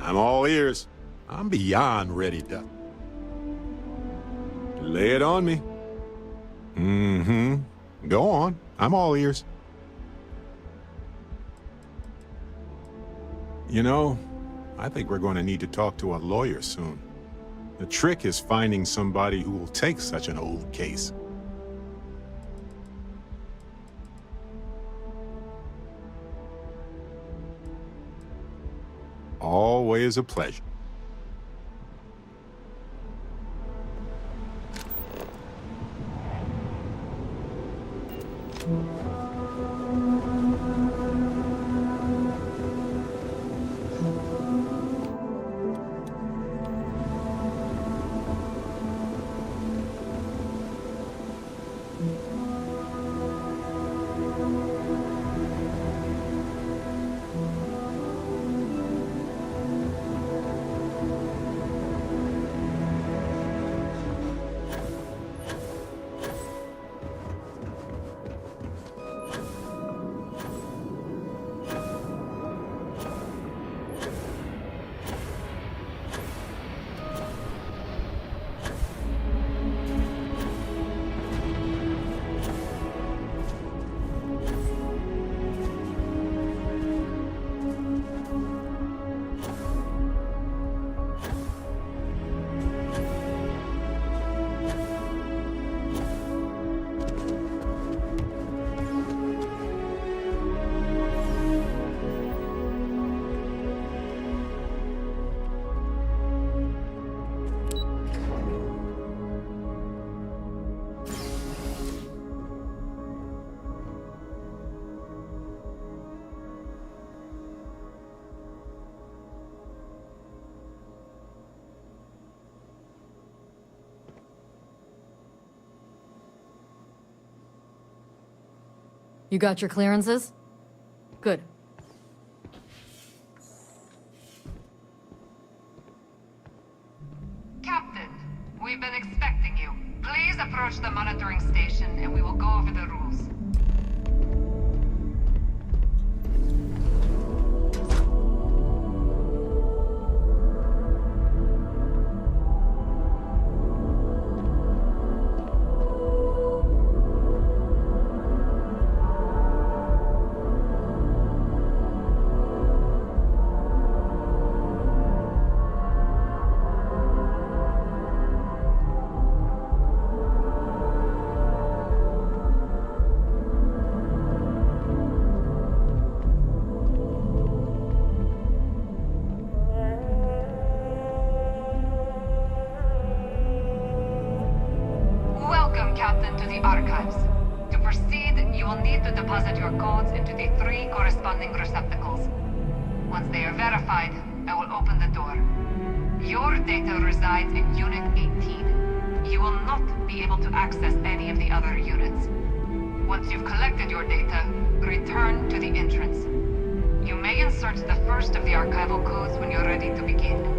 I'm all ears. I'm beyond ready to... Lay it on me. Mm-hmm. Go on. I'm all ears. You know, I think we're going to need to talk to a lawyer soon. The trick is finding somebody who will take such an old case. Always a pleasure. You got your clearances? Good. Captain, we've been expecting you. Please approach the monitoring station and we will go over the rules. Welcome, Captain, to the Archives. To proceed, you will need to deposit your codes into the 3 corresponding receptacles. Once they are verified, I will open the door. Your data resides in Unit 18. You will not be able to access any of the other units. Once you've collected your data, return to the entrance. You may insert the first of the archival codes when you're ready to begin.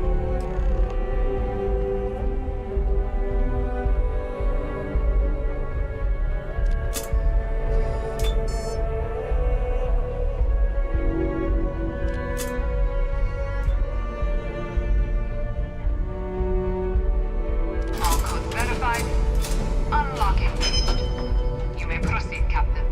All codes verified. Unlock engaged. You may proceed, Captain.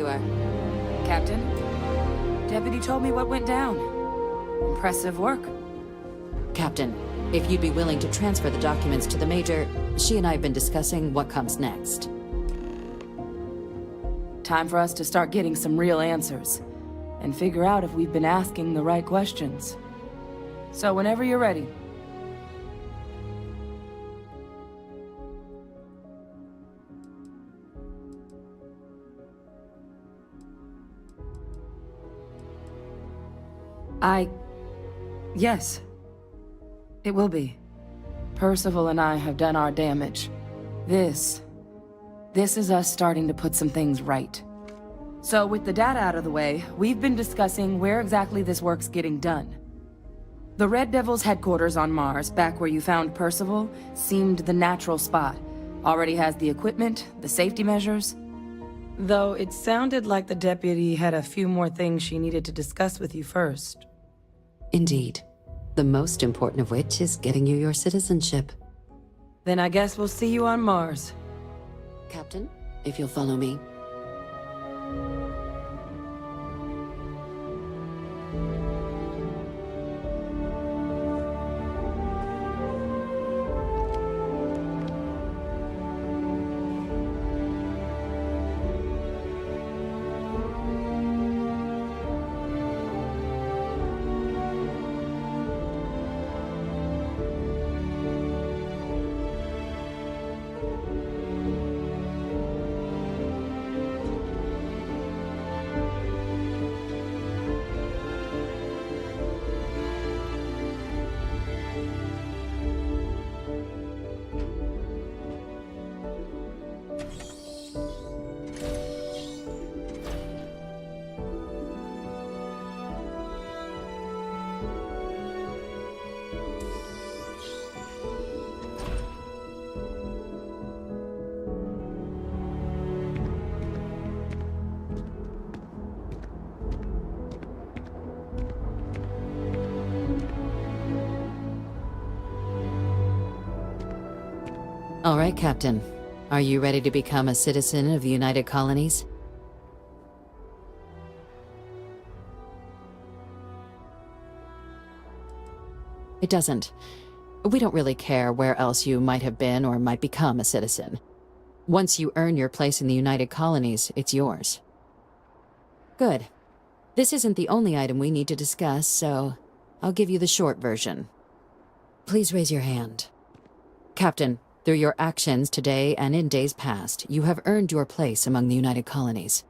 you are. Captain, Deputy told me what went down. Impressive work. Captain, if you'd be willing to transfer the documents to the Major, she and I have been discussing what comes next. Time for us to start getting some real answers, and figure out if we've been asking the right questions. So whenever you're ready. Yes. It will be. Percival and I have done our damage. This is us starting to put some things right. So with the data out of the way, we've been discussing where exactly this work's getting done. The Red Devil's headquarters on Mars, back where you found Percival, seemed the natural spot. Already has the equipment, the safety measures. Though it sounded like the deputy had a few more things she needed to discuss with you first. Indeed. The most important of which is getting you your citizenship. Then I guess we'll see you on Mars. Captain, if you'll follow me. All right, Captain. Are you ready to become a citizen of the United Colonies? It doesn't. We don't really care where else you might have been or might become a citizen. Once you earn your place in the United Colonies, it's yours. Good. This isn't the only item we need to discuss, so I'll give you the short version. Please raise your hand. Captain, through your actions today and in days past, you have earned your place among the United Colonies.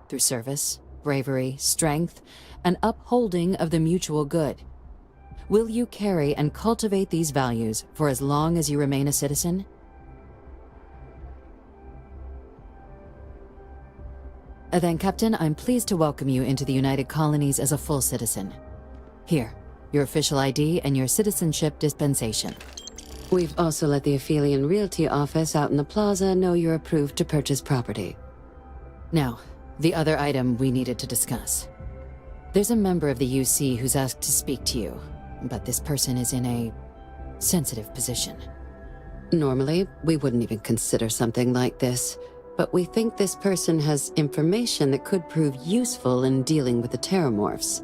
Through service, bravery, strength, and upholding of the mutual good. Will you carry and cultivate these values for as long as you remain a citizen? Then, Captain, I'm pleased to welcome you into the United Colonies as a full citizen. Here, your official ID and your citizenship dispensation. We've also let the Aphelion Realty office out in the plaza know you're approved to purchase property. Now, the other item we needed to discuss. There's a member of the UC who's asked to speak to you, but this person is in a sensitive position. Normally, we wouldn't even consider something like this, but we think this person has information that could prove useful in dealing with the Terramorphs.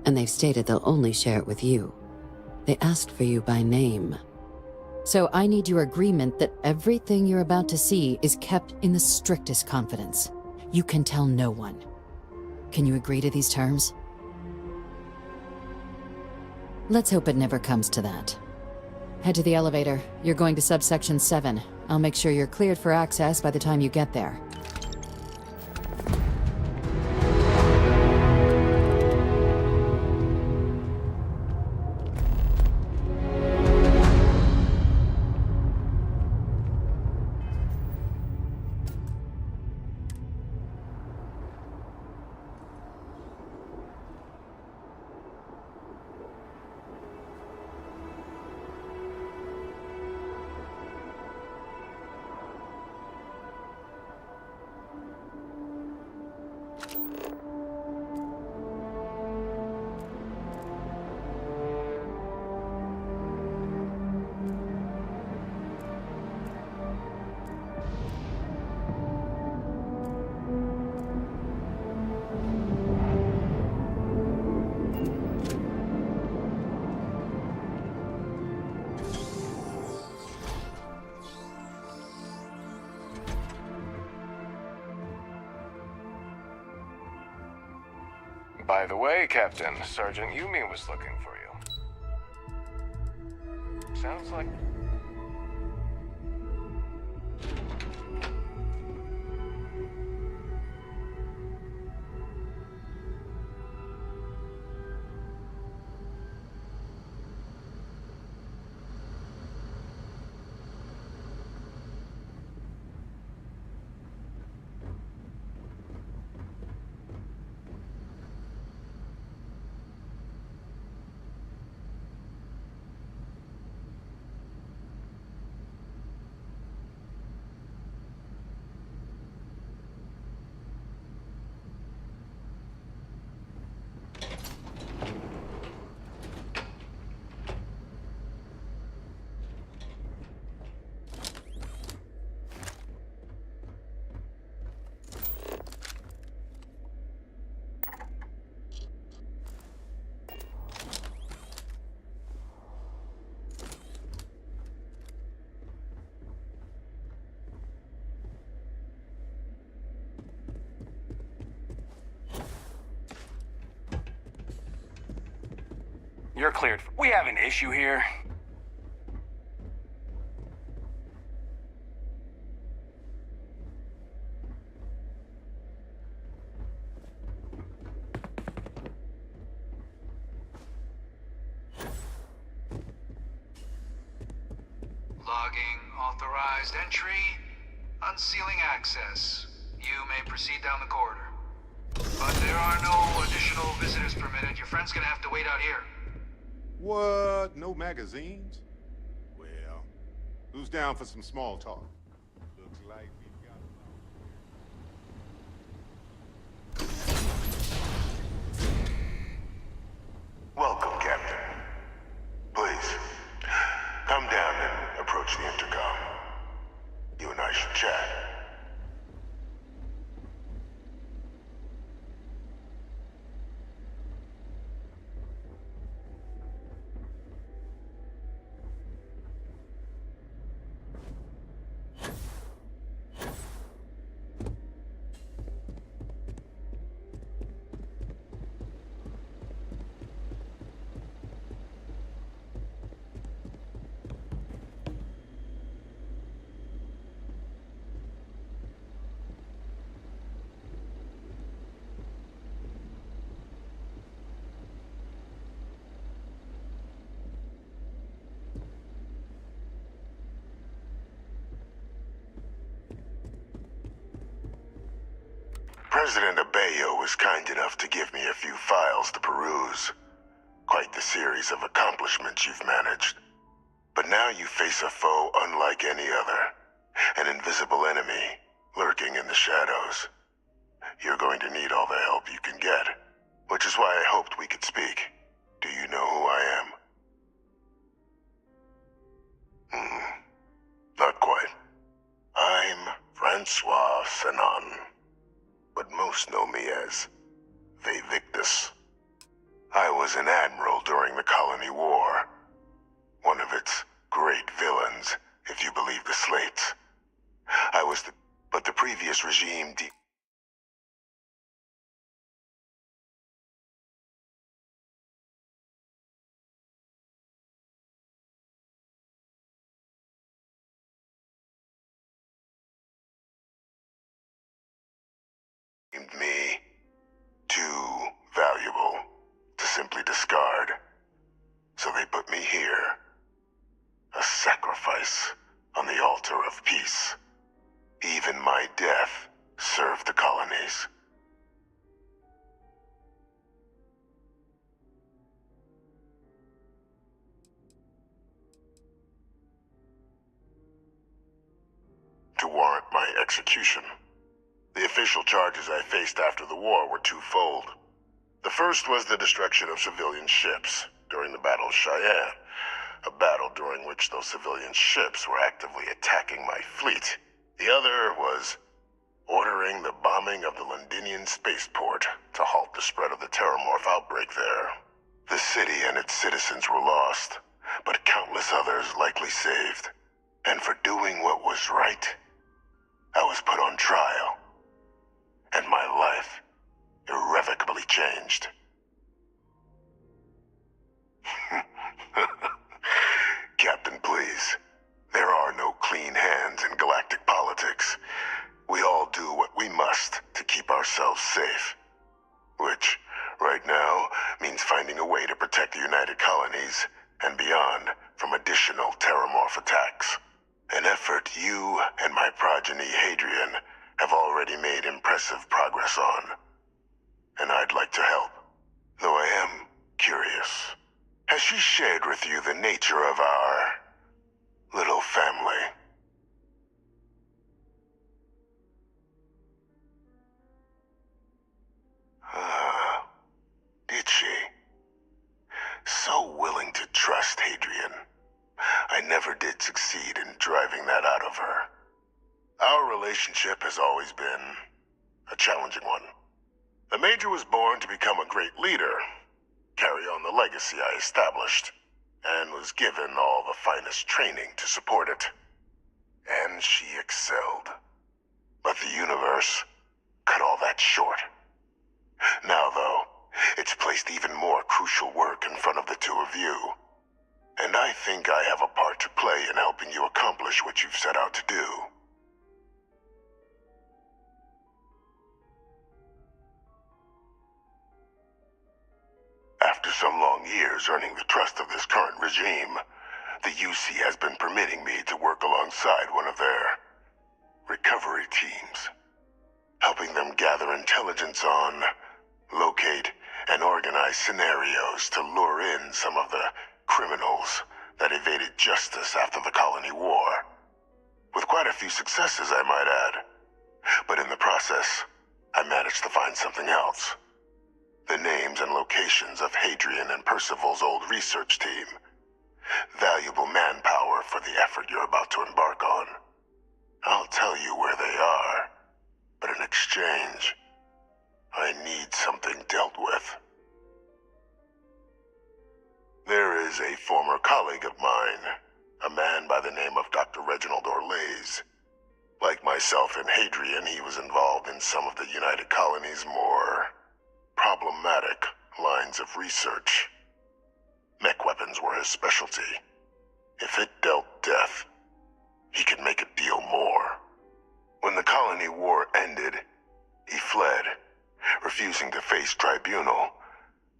And they've stated they'll only share it with you. They asked for you by name. So I need your agreement that everything you're about to see is kept in the strictest confidence. You can tell no one. Can you agree to these terms? Let's hope it never comes to that. Head to the elevator. You're going to subsection 7. I'll make sure you're cleared for access by the time you get there. By the way, Captain, Sergeant Yumi was looking for you. Sounds like... You're cleared. We have an issue here. Logging authorized entry. Unsealing access. You may proceed down the corridor. But there are no additional visitors permitted. Your friend's gonna have to wait out here. What? No magazines? Well, who's down for some small talk? Looks like we've got... Welcome, Captain. Please, come down and approach the intercom. You and I should chat. President Abeyo was kind enough to give me a few files to peruse. Quite the series of accomplishments you've managed. But now you face a foe unlike any other. An invisible enemy, lurking in the shadows. You're going to need all the help you can get. Which is why I hoped we could speak. Do you know who I am? Not quite. I'm Francois Sanon. But most know me as Vivictus. I was an admiral during the Colony War. One of its great villains, if you believe the slates. But the previous regime deemed me too valuable to simply discard. So they put me here. A sacrifice on the altar of peace. Even my death served the colonies. To warrant my execution. The official charges I faced after the war were twofold. The first was the destruction of civilian ships during the Battle of Cheyenne, a battle during which those civilian ships were actively attacking my fleet. The other was ordering the bombing of the Londinian spaceport to halt the spread of the Terramorph outbreak there. The city and its citizens were lost, but countless others likely saved. And for doing what was right, I was put on trial. And my life irrevocably changed. ourselves safe. Which, right now, means finding a way to protect the United Colonies and beyond from additional Terramorph attacks. An effort you and my progeny Hadrian have already made impressive progress on. And I'd like to help, though I am curious. Has she shared with you the nature of our little family? Did she? So willing to trust Hadrian. I never did succeed in driving that out of her. Our relationship has always been a challenging one. The Major was born to become a great leader, carry on the legacy I established, and was given all the finest training to support it. And she excelled. But the universe cut all that short. Now, though, it's placed even more crucial work in front of the two of you. And I think I have a part to play in helping you accomplish what you've set out to do. After some long years earning the trust of this current regime, the UC has been permitting me to work alongside one of their recovery teams, helping them gather intelligence on, locate, and organize scenarios to lure in some of the criminals that evaded justice after the Colony War. With quite a few successes, I might add. But in the process, I managed to find something else. The names and locations of Hadrian and Percival's old research team. Valuable manpower for the effort you're about to embark on. I'll tell you where they are, but in exchange, I need something dealt with. There is a former colleague of mine, a man by the name of Dr. Reginald Orlaise. Like myself and Hadrian, he was involved in some of the United Colony's more problematic lines of research. Mech weapons were his specialty. If it dealt death, he could make a deal more. When the Colony War ended, he fled, refusing to face tribunal,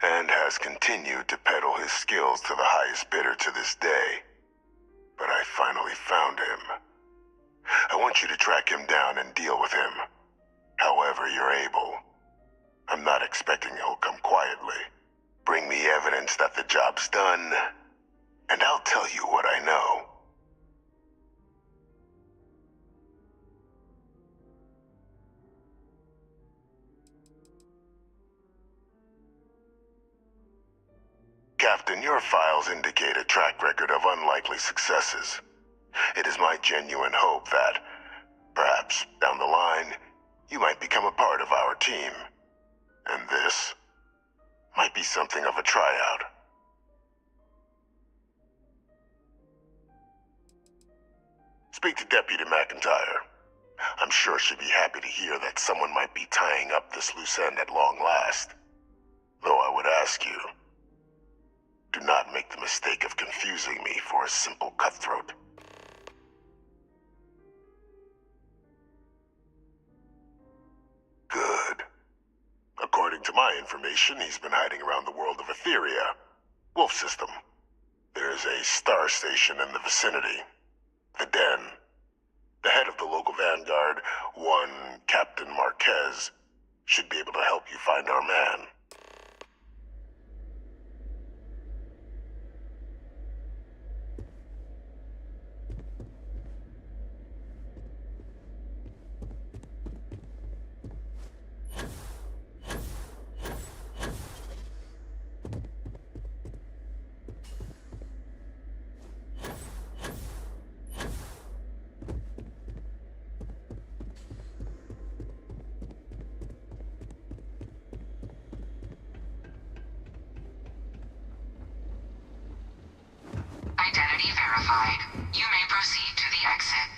and has continued to peddle his skills to the highest bidder to this day. But I finally found him. I want you to track him down and deal with him, however you're able. I'm not expecting he'll come quietly. Bring me evidence that the job's done, and I'll tell you what I know. Captain, your files indicate a track record of unlikely successes. It is my genuine hope that, perhaps down the line, you might become a part of our team. And this might be something of a tryout. Speak to Deputy McIntyre. I'm sure she'd be happy to hear that someone might be tying up this loose end at long last. Though I would ask you, do not make the mistake of confusing me for a simple cutthroat. Good. According to my information, he's been hiding around the world of Etheria. Wolf system. There's a star station in the vicinity. The Den. The head of the local vanguard, one Captain Marquez, should be able to help you find our man. Identity verified. You may proceed to the exit.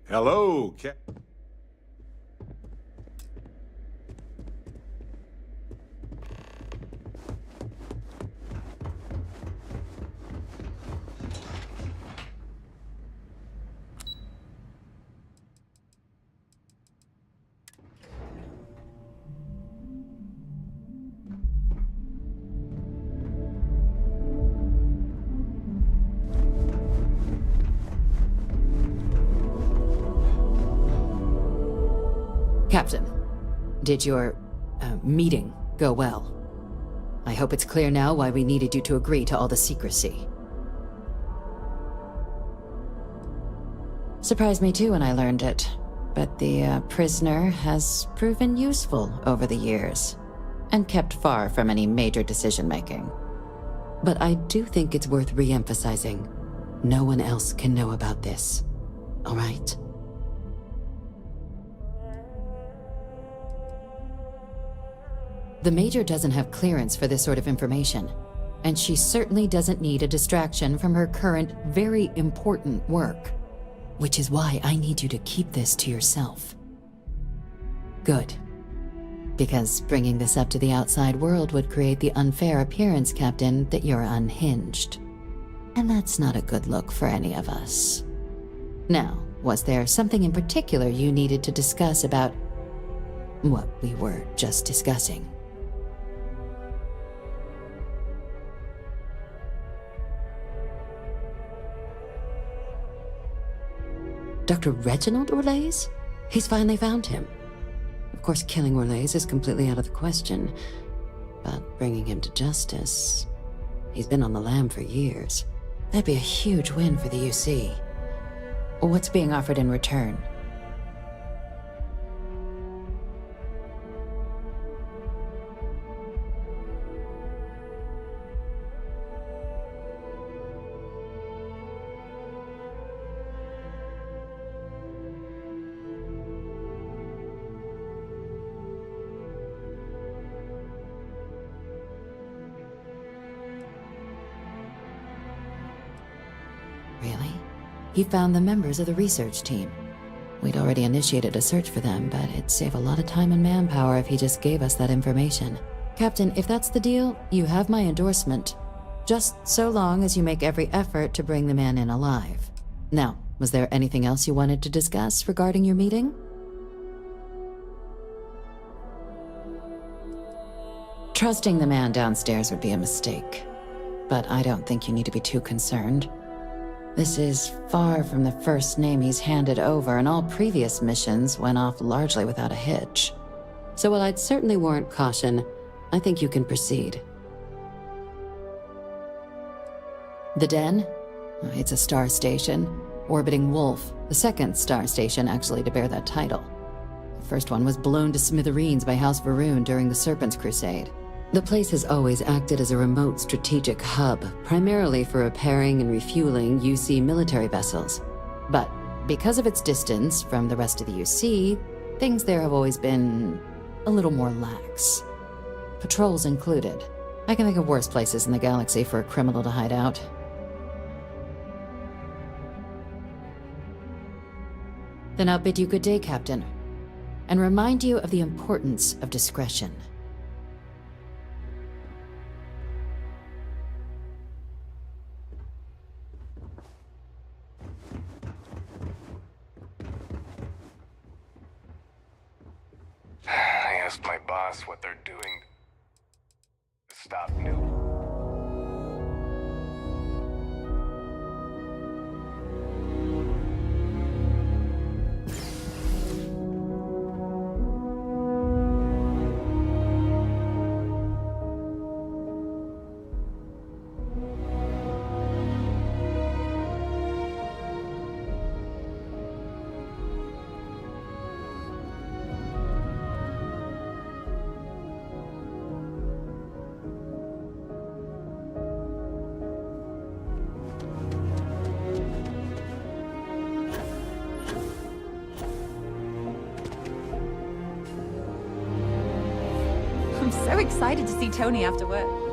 Hello, Did your meeting go well? I hope it's clear now why we needed you to agree to all the secrecy. Surprised me too when I learned it, but the prisoner has proven useful over the years, and kept far from any major decision-making. But I do think it's worth re-emphasizing. No one else can know about this, all right? The Major doesn't have clearance for this sort of information, and she certainly doesn't need a distraction from her current, very important work. Which is why I need you to keep this to yourself. Good. Because bringing this up to the outside world would create the unfair appearance, Captain, that you're unhinged. And that's not a good look for any of us. Now, was there something in particular you needed to discuss about what we were just discussing? Dr. Reginald Orlaise? He's finally found him. Of course, killing Orlaise is completely out of the question, but bringing him to justice... He's been on the lam for years. That'd be a huge win for the UC. What's being offered in return? Really? He found the members of the research team. We'd already initiated a search for them, but it'd save a lot of time and manpower if he just gave us that information. Captain, if that's the deal, you have my endorsement. Just so long as you make every effort to bring the man in alive. Now, was there anything else you wanted to discuss regarding your meeting? Trusting the man downstairs would be a mistake, but I don't think you need to be too concerned. This is far from the first name he's handed over, and all previous missions went off largely without a hitch. So while I'd certainly warrant caution, I think you can proceed. The Den? It's a star station, orbiting Wolf, the second star station actually to bear that title. The first one was blown to smithereens by House Varun during the Serpent's Crusade. The place has always acted as a remote strategic hub, primarily for repairing and refueling UC military vessels. But because of its distance from the rest of the UC, things there have always been a little more lax. Patrols included. I can think of worse places in the galaxy for a criminal to hide out. Then I'll bid you good day, Captain, and remind you of the importance of discretion. I asked my boss what they're doing to stop New. I'm so excited to see Tony after work.